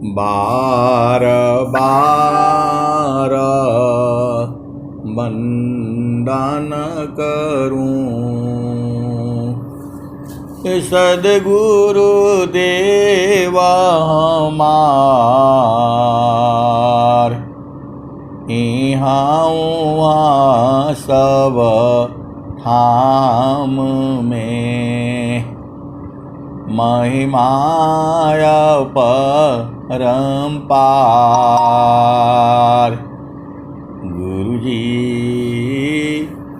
बार बार वंदन करूं सद्गुरु देवा हमार। इहाँ उहाँ सब ठाम में महिमाय परम्पार। गुरुजी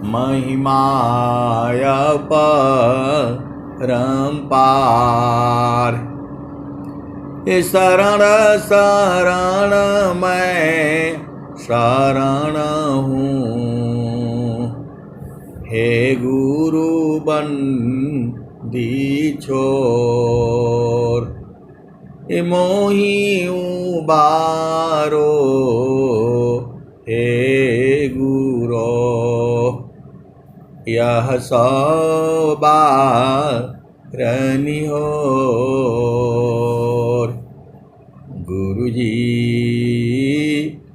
महिमाय परम्पार। शरण शरण मैं शरण हूँ हे गुरु बंदी छोर। मोहि उबारो हे गुरो यह सौ बार निहोर। गुरुजी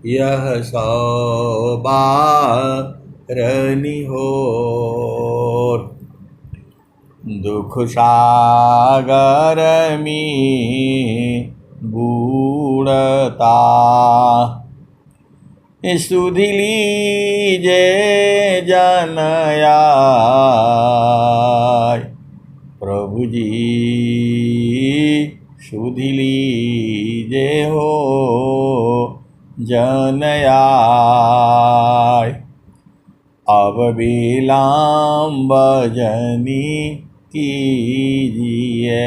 यह सौ बार निहोर। दुख सागर में बूढ़ता सुधि लीजे जन आय। प्रभु जी सुधि लीजे हो जन आय। अब विलम्ब जनी कीजिए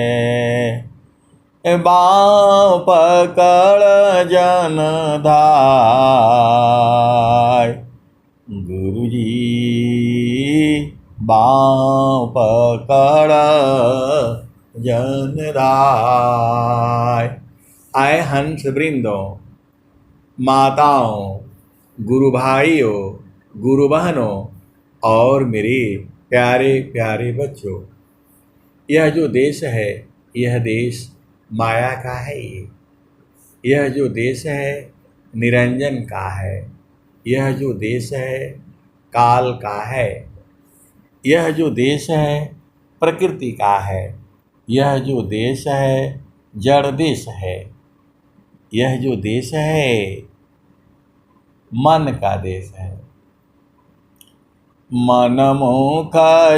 बाँव पकड़ जन धाय। गुरुजी बाँव पकड़ जन धाय। आए हंस वृंदों, माताओं, गुरु भाइयों, गुरु बहनों और मेरे प्यारे प्यारे बच्चों, यह जो देश है यह देश माया का है। यह जो देश है निरंजन का है। यह जो देश है काल का है। यह जो देश है प्रकृति का है। यह जो देश है जड़ देश है। यह जो देश है मन का देश है। मन मुख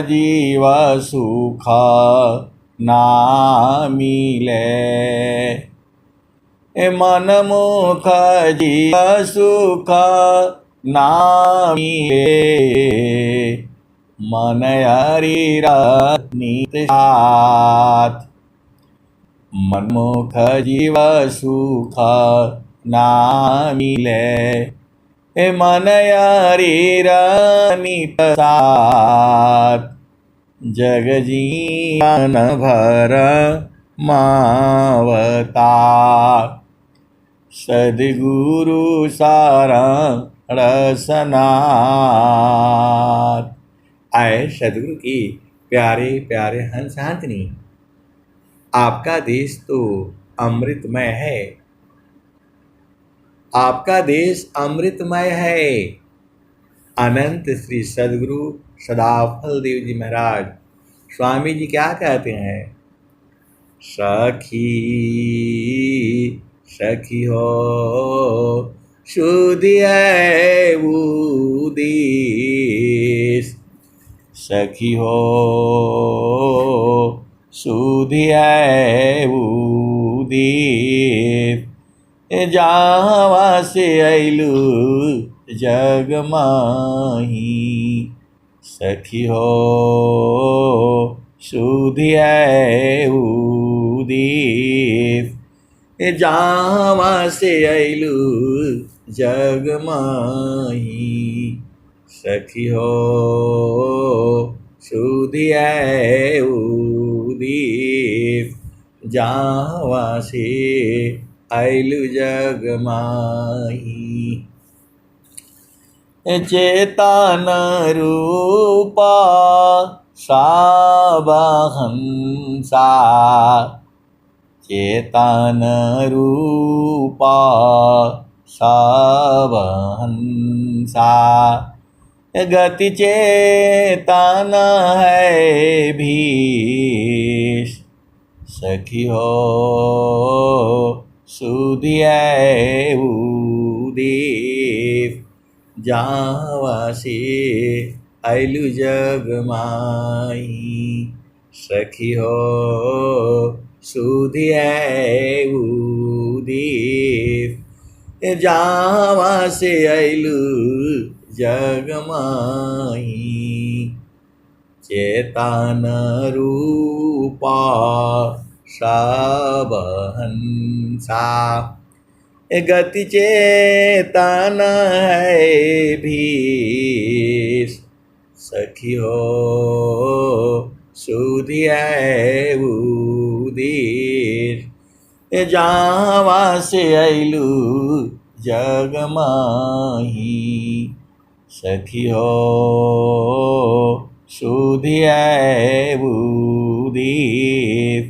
जीव सुख ना मिले। मन मुख जीव सुख ना मिले। मन हरि नित साथ। मन मुख जीव सुख ना मिले। मन हरि नित साथ। जग जीवन भर मावता। सद्गुरु शरण सनाथ। आए सद्गुरु की प्यारे प्यारे हंस हाथनी, आपका देश तो अमृतमय है। आपका देश अमृतमय है। अनंत श्री सद्गुरु सदाफल देव जी महाराज स्वामी जी क्या कहते हैं? सखी सखी हो शुद्ध है उदेश। सखी हो शुद्ध है उदेश। जहाँ से अइलू जग माही। सखी हो शुद्ध है उदेश। जहाँ से अइलू जग माही। सखी हो शुद्ध है उदेश। जहाँ से अइलु जग माही। चेतन रूपा साबहंसा। चेतन रूपा सबहंसा गति चेतन है भीष सखी हो सुधियै उदीप जावासी आइलु जग माही सखी हो सुधियै उदीप जावासी आइलु जग माही चेतन रूपा सबहंसा गति चेतन है भीष सखी हो सुधियै उदीप जावा से आइलु जग माही सखी हो सुधियै उदीप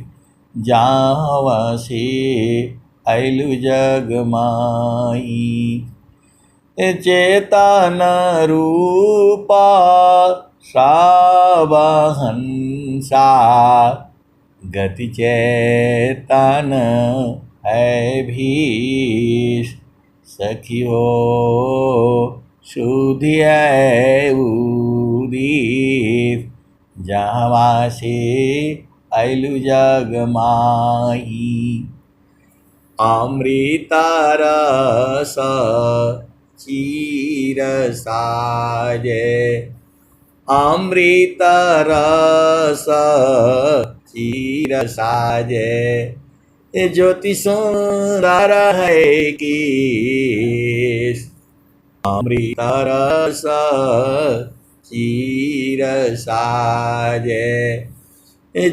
जावा से आइलु जग माही चेतन रूपा सबहंसा गति चेतन है भीष सखी हो सुधियै उदीप जावा से आइलु जग माही अमृत रस चीर साजे अमृत रस चीर साजे ज्योति सुंदर है केश अमृत रस चीर साजे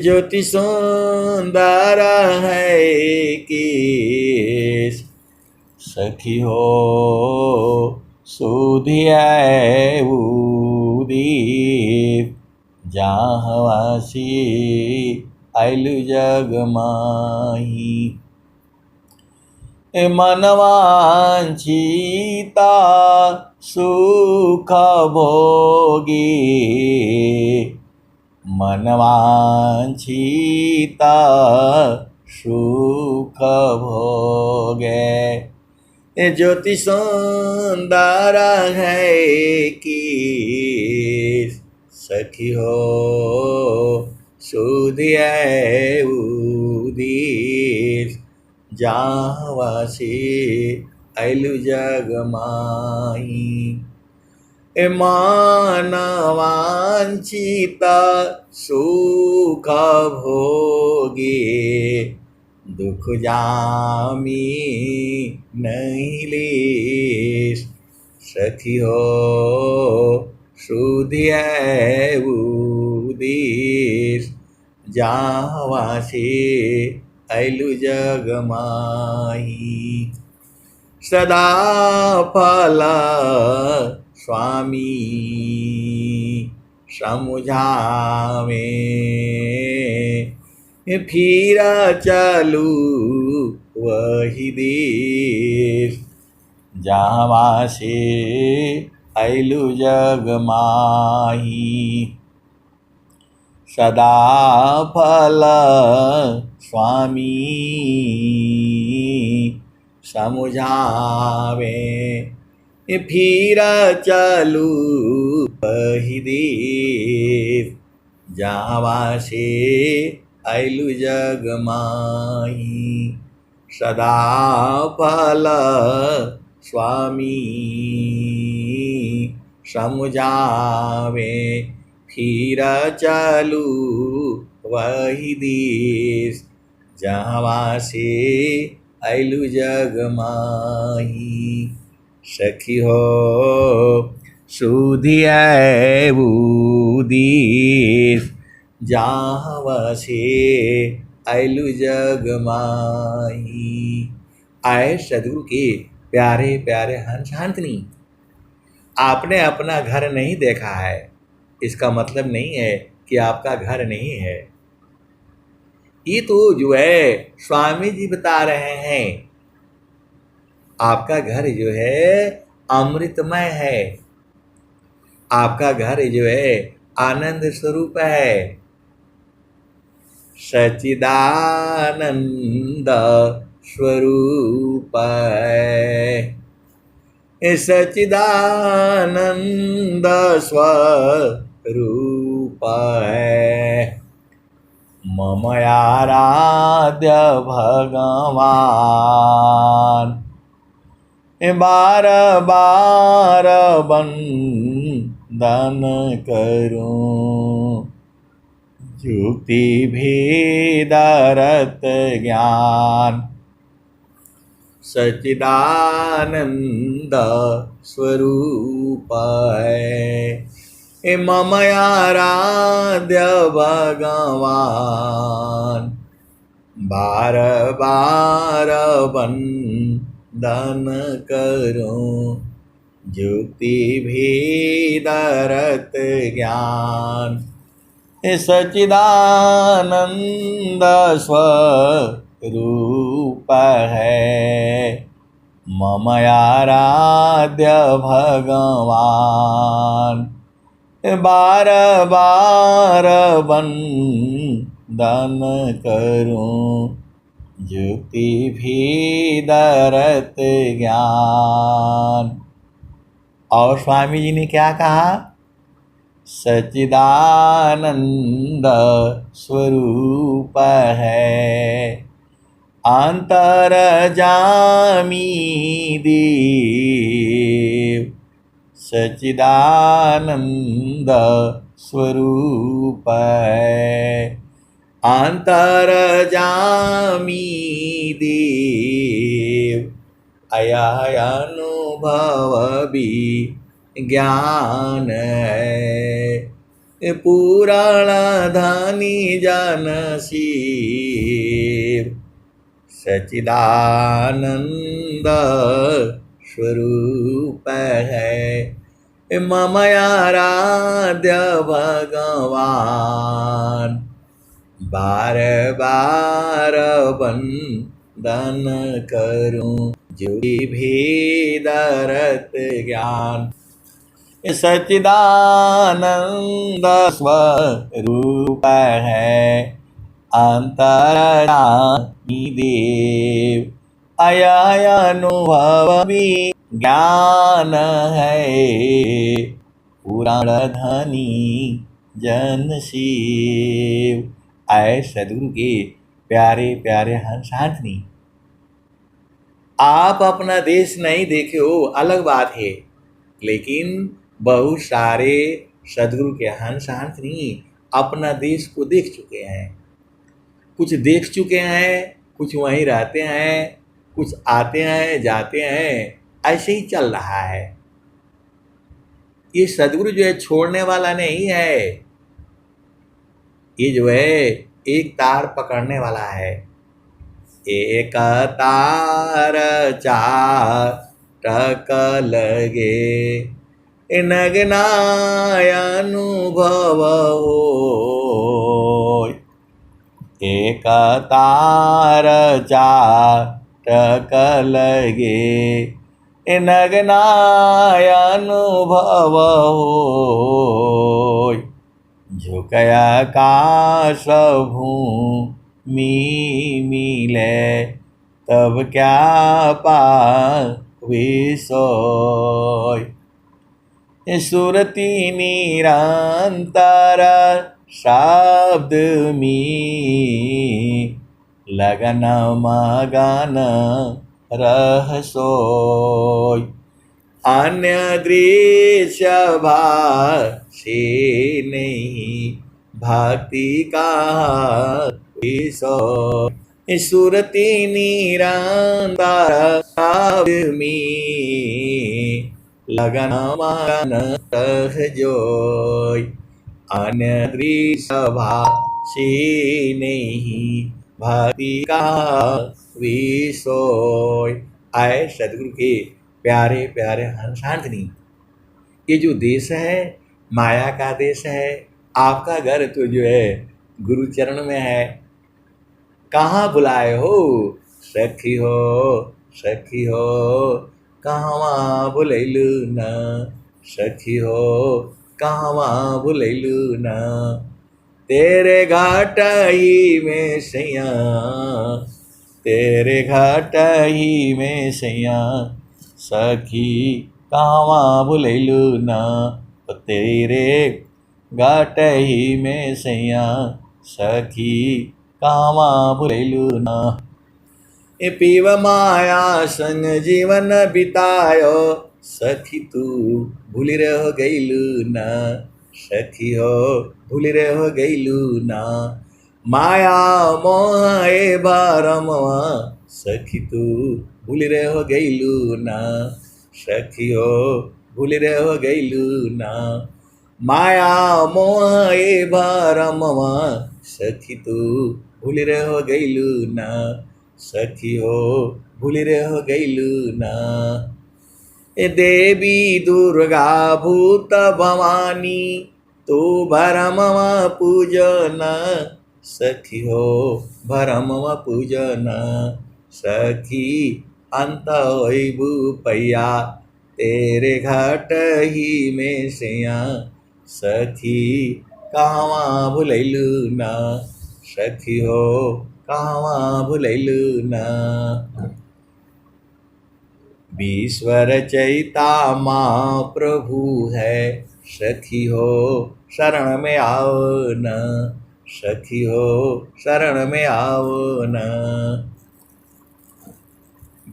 ज्योति सुंदर है केश सखी हो सुधियै उदीप जावासी आइलु जग माही मनवांछिता सुख भोगी मनवांछिता सुख भोगे ज्योति सुंदर है कि सखी हो सुधियै उदीप जावासी आइलु जग माही मानवांछित सुख भोगी दुख जामी नहीं लीस सखी हो सुधियै उदीप जावासी आइलु जग माही सदा फल स्वामी समुझावे फिर चलू वही देश जावासी आइलु जग माही सदा फल स्वामी समुझावे फिर चलू वही देश जावासी आइलु जग माही सदा फल स्वामी समुझावे फिर चलू वही देश जावासी आइलु जग माही सखी हो सुधियै उदीप जावासी आइलु जग माही। आए सदगुरु के प्यारे प्यारे हंस हंसनी, आपने अपना घर नहीं देखा है, इसका मतलब नहीं है कि आपका घर नहीं है। ये तो जो है स्वामी जी बता रहे हैं, आपका घर जो है अमृतमय है, आपका घर जो है आनंद स्वरूप है, सच्चिदानंद स्वरूप है, सच्चिदानंद स्वरूप है। मम आराध्य भगवान बार बार वंदन करूं, युक्ति भेदरत ज्ञान, सच्चिदानंद स्वरूप है। मम आराध्य भगवान बार बार वंदन करूं, युक्ति भेदरत ज्ञान, सच्चिदानंद स्वरूप है। मम आराध्य भगवान बार बार वंदन करूं, युक्ति भेदरत ज्ञान। और स्वामी जी ने क्या कहा? सच्चिदानंद स्वरूप है, अंतर्जामी देव, सच्चिदानंद स्वरूप है, अंतर्जामी देव, अया अनुभव भी ज्ञान है, पुराण धनी जन शिव, सच्चिदानंद स्वरूप है। मम आराध्य भगवान बार बार वंदन करूं, युक्ति भेदरत ज्ञान, सच्चिदानंद स्वरूप है, अंतर्यामी देव, अया अनुभव भी ज्ञान है, पुराण धनी जन शिव। आए सदगुरु के प्यारे प्यारे हंसांतनी, आप अपना देश नहीं देखे हो अलग बात है, लेकिन बहुत सारे सदगुरु के हंसांतनी अपना देश को देख चुके हैं, कुछ देख चुके हैं, कुछ वहीं रहते हैं, कुछ आते हैं जाते हैं, ऐसे ही चल रहा है। ये सदगुरु जो है छोड़ने वाला नहीं है, ये जो है एक तार पकड़ने वाला है। एक तार चार टक लगे, नगनाय अनुभव हो, एक तार चार टक लगे, नगनाय अनुभव हो, झुकय आकाश भूमि मिले, तब क्या पावे सोय, सुरति निरंतर शब्द में, लगन मगन रह सोय, अन्य दृश्य भाषे नहीं, भक्ति का सोय, सुरति निरंतर शब्द में, लगन मगन रह जोय, अन्य दृश्य भाषे नहीं, भक्ति का विषय। आए सदगुरु के प्यारे प्यारे हंसांतनी, ये जो देश है माया का देश है, आपका घर तो जो है गुरु चरण में है, कहाँ बुलाए हो सखी हो कहवा बुलैलू ना सखी हो कहवा बुलैलू ना तेरे घाट ही में सैया तेरे घाट ही में सैया सखी कहवा बुलैलू ना तेरे घाट ही में सैया सखी कहवा बुलैलू ना ए पीव माया संग जीवन बितायो सखी तू भूल रह गईलू ना सखी हो भूल रह गईलू ना माया मोह ए बारमवा सखी तू भूल रह गईलू ना सखी हो भूल रह गईलू ना माया मोह ए बारमवा सखी तू भूल रह गईलू ना सखी हो भूल रह गईलू ना ए देवी दुर्गा भूत भवानी तू भरमवा पूजना सखी हो भरमवा पूजना सखी अंत होइबू पैया तेरे घाट ही में सैया सखी कहवा भुलैलू ना सखी हो कहवा भुलैलू ना विश्व रचयिता माँ प्रभु है सखी हो शरण में आओ न सखी हो शरण में आओ न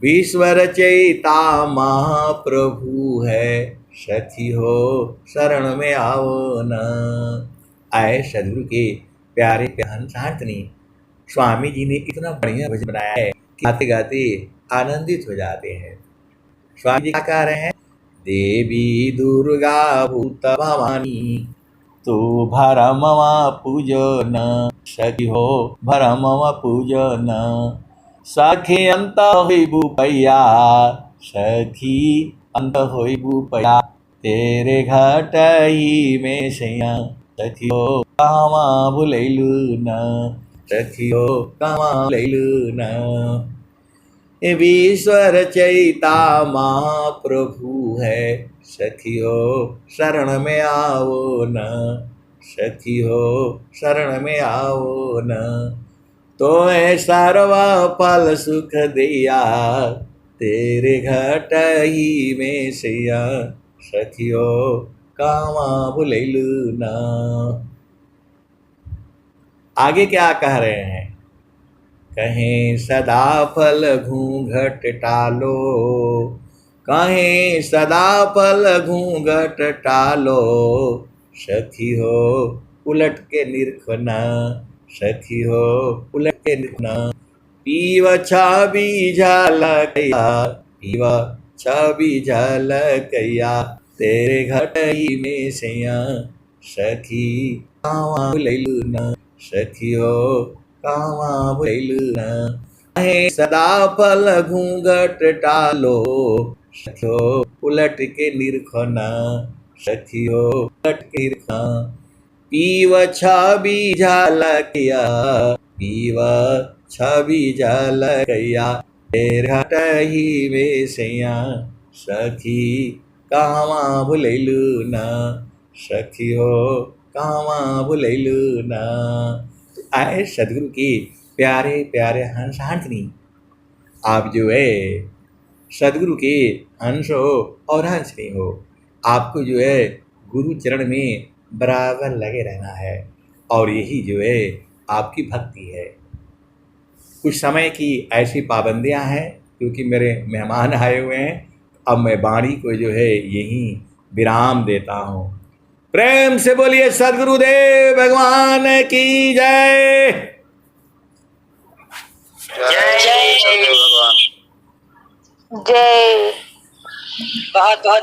विश्व रचयिता महाप्रभु है सखी हो शरण में आओ न आए सदगुरु के प्यारे प्यान साधनी स्वामी जी ने इतना बढ़िया भजन बनाया है कि गाते गाते आनंदित हो जाते हैं। स्वामी जी क्या कह रहे हैं? देवी दुर्गा भूत भवानी तू भरमवा पूजन सखी हो भरमवा पूजन सखी अंत होइबू पैया सखी अंत होइबू पैया तेरे घाट ही में सैया सखी हो कहवा भुलैलू न सखी हो कहवा भुलैलू न विश्व रचयिता महाप्रभु है सखी हो शरण में आओ न सखी हो शरण में आओ न तो सर्वा फल सुख दिया तेरे घाट ही में सैया सखी हो कहवा भुलैलू न आगे क्या कह रहे हैं? कहें सदा फल घूंघट टालो कहें सदा फल घूंघट टालो सखी हो उलट के निरखना सखी हो उलट के निरखना पीव छवि झलकैया पीव छवि झलकैया तेरे घट ही में सैया सखी कहवा भुलैलू न सखी हो कहवा भुलैलू न कहें सदा फल घूंघट टालो सखी हो उलट के निरखना सखी हो उलट के निरखना पीव छवि झलकैया पीव छवि झलकैया तेरे घाट ही में सैया सखी कहवा भुलैलू न सखी हो कहवा भुलैलू न आए सदगुरु की प्यारे प्यारे हंस हांसनी आप जो है सदगुरु के हंस हो और हंसनी हो आपको जो है गुरु चरण में बराबर लगे रहना है और यही जो है आपकी भक्ति है। कुछ समय की ऐसी पाबंदियां हैं क्योंकि मेरे मेहमान आए हुए हैं, अब मैं वाणी को जो है यहीं विराम देता हूँ। प्रेम से बोलिए सदगुरुदेव भगवान की जय। जय सदगुरु भगवान जय। बहुत बहुत